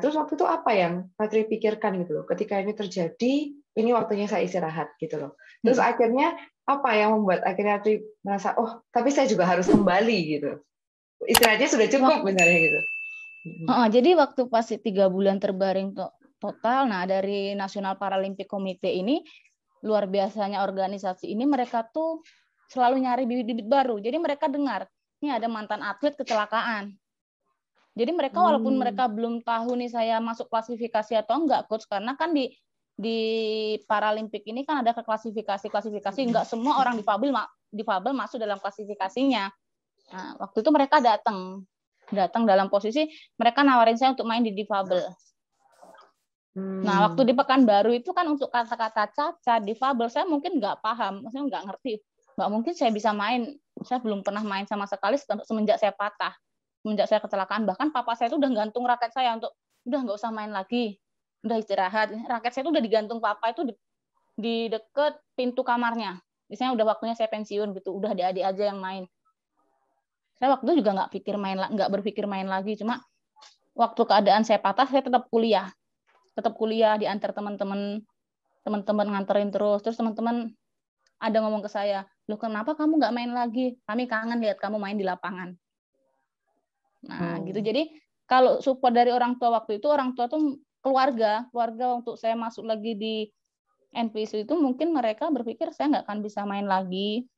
terus waktu itu apa yang Patri pikirkan gitu loh, ketika ini terjadi, ini waktunya saya istirahat gitu loh. Terus akhirnya apa yang membuat akhirnya Patri merasa, oh tapi saya juga harus kembali gitu. Istirahatnya sudah cukup misalnya gitu. Jadi waktu pas 3 bulan terbaring total, nah dari National Paralympic Committee ini, luar biasanya organisasi ini, mereka tuh selalu nyari bibit-bibit baru. Jadi mereka dengar, ini ada mantan atlet kecelakaan. Jadi mereka walaupun mereka belum tahu nih saya masuk klasifikasi atau enggak, coach, karena kan di Paralimpik ini kan ada klasifikasi, enggak semua orang difabel masuk dalam klasifikasinya. Nah, waktu itu mereka datang dalam posisi mereka nawarin saya untuk main di difabel. Nah, waktu di Pekanbaru itu kan untuk kata-kata cacat, difabel, saya mungkin nggak paham, maksudnya nggak ngerti. Nggak mungkin saya bisa main, saya belum pernah main sama sekali semenjak saya patah. Semenjak saya kecelakaan, bahkan papa saya itu udah gantung raket saya untuk, udah nggak usah main lagi, udah istirahat. Raket saya itu udah digantung papa itu di deket pintu kamarnya. Biasanya udah waktunya saya pensiun gitu, udah adik-adik aja yang main. Saya waktu itu juga nggak berpikir main lagi, cuma waktu keadaan saya patah, saya tetap kuliah diantar teman-teman nganterin terus teman-teman ada ngomong ke saya, loh kenapa kamu nggak main lagi? Kami kangen lihat kamu main di lapangan. Nah gitu. Jadi kalau support dari orang tua waktu itu, orang tua tuh keluarga untuk saya masuk lagi di NPC itu, mungkin mereka berpikir saya nggak akan bisa main lagi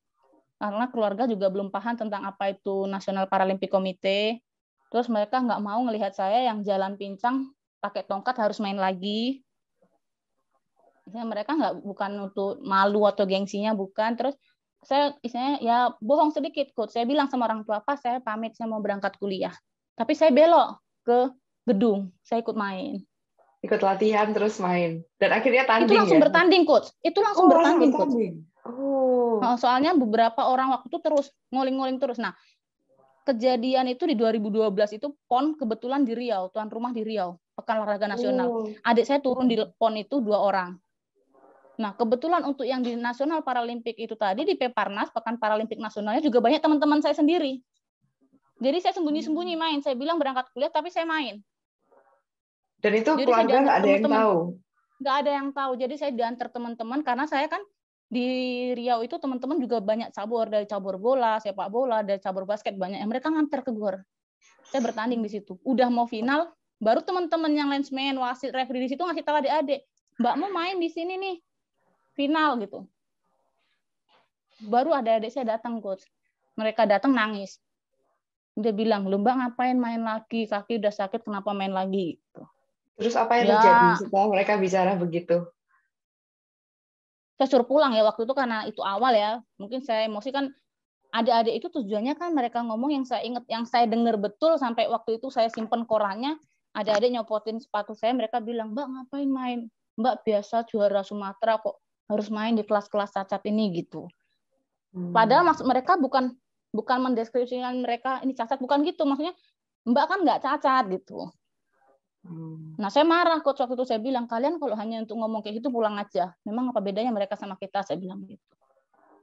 karena keluarga juga belum paham tentang apa itu National Paralympic Committee. Terus mereka nggak mau ngelihat saya yang jalan pincang pakai tongkat harus main lagi. Mereka bukan untuk malu atau gengsinya, bukan. Terus saya istilahnya ya bohong sedikit, coach. Saya bilang sama orang tua, Pak, saya pamit, saya mau berangkat kuliah. Tapi saya belok ke gedung, saya ikut main. Ikut latihan terus main. Dan akhirnya tanding. Itu langsung bertanding, coach. Itu langsung bertanding, coach. Soalnya beberapa orang waktu itu terus ngoling-ngoling terus. Nah, kejadian itu di 2012 itu PON kebetulan di Riau, tuan rumah di Riau, Pekan Olahraga Nasional. Adik saya turun di PON itu 2 orang. Nah, kebetulan untuk yang di Nasional Paralimpik itu tadi di Peparnas, Pekan Paralimpik Nasionalnya juga banyak teman-teman saya sendiri. Jadi saya sembunyi-sembunyi main. Saya bilang berangkat kuliah, tapi saya main. Dan itu keluarga nggak ada yang tahu? Nggak ada yang tahu. Jadi saya diantar teman-teman, karena saya kan di Riau itu teman-teman juga banyak cabur, dari cabur bola, sepak bola, dari cabur basket, banyak. Mereka ngantar ke GOR. Saya bertanding di situ. Udah mau final, baru teman-teman yang linesman, wasit, referee di situ ngasih tahu adik-adik, Mbak mau main di sini nih, final gitu. Baru adik-adik saya datang, coach. Mereka datang nangis. Dia bilang, lu Mbak ngapain main lagi? Kaki udah sakit, kenapa main lagi? Gitu. Terus apa yang terjadi setelah mereka bicara begitu? Saya suruh pulang ya waktu itu, karena itu awal ya. Mungkin saya emosi kan. Adik-adik itu tujuannya kan mereka ngomong, yang saya ingat, yang saya dengar betul sampai waktu itu saya simpen korannya. Adik-adik nyopotin sepatu saya, mereka bilang, Mbak ngapain main? Mbak biasa juara Sumatera kok harus main di kelas-kelas cacat ini gitu. Padahal maksud mereka bukan mendeskripsikan mereka ini cacat, bukan gitu. Maksudnya Mbak kan nggak cacat gitu. Nah saya marah, coach, waktu itu saya bilang, kalian kalau hanya untuk ngomong kayak gitu pulang aja. Memang apa bedanya mereka sama kita, saya bilang gitu.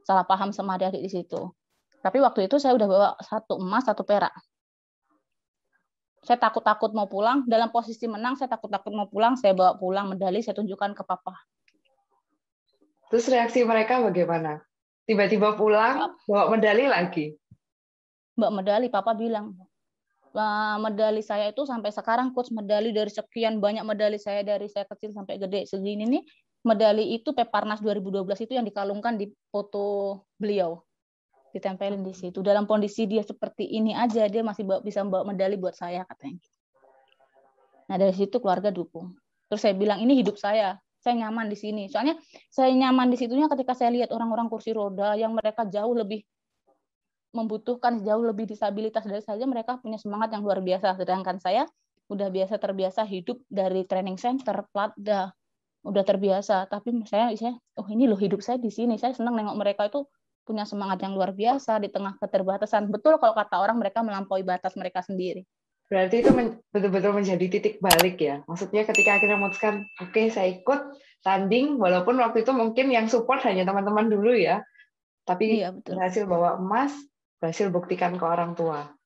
Salah paham sama adik-adik di situ. Tapi waktu itu saya udah bawa 1 emas, 1 perak. Saya takut-takut mau pulang, dalam posisi menang saya takut-takut mau pulang, saya bawa pulang medali, saya tunjukkan ke papa. Terus reaksi mereka bagaimana? Tiba-tiba pulang, bawa medali lagi? Mbak medali, papa bilang, medali saya itu sampai sekarang, coach, medali dari sekian banyak medali saya dari saya kecil sampai gede segini nih, medali itu Peparnas 2012 itu yang dikalungkan di foto beliau, ditempelin di situ. Dalam kondisi dia seperti ini aja, dia masih bisa bawa medali buat saya, katanya. Nah dari situ keluarga dukung. Terus saya bilang, ini hidup saya nyaman di sini. Soalnya saya nyaman di situnya ketika saya lihat orang-orang kursi roda yang mereka jauh lebih membutuhkan, jauh lebih disabilitas dari saya, mereka punya semangat yang luar biasa. Sedangkan saya udah terbiasa hidup dari training center, Platda, udah terbiasa. Tapi saya, oh ini loh hidup saya di sini. Saya senang nengok mereka itu punya semangat yang luar biasa di tengah keterbatasan. Betul kalau kata orang, mereka melampaui batas mereka sendiri. Berarti itu betul-betul menjadi titik balik ya. Maksudnya ketika akhirnya memutuskan, oke, saya ikut tanding, walaupun waktu itu mungkin yang support hanya teman-teman dulu ya. Tapi iya, betul. Berhasil bawa emas, berhasil buktikan ke orang tua.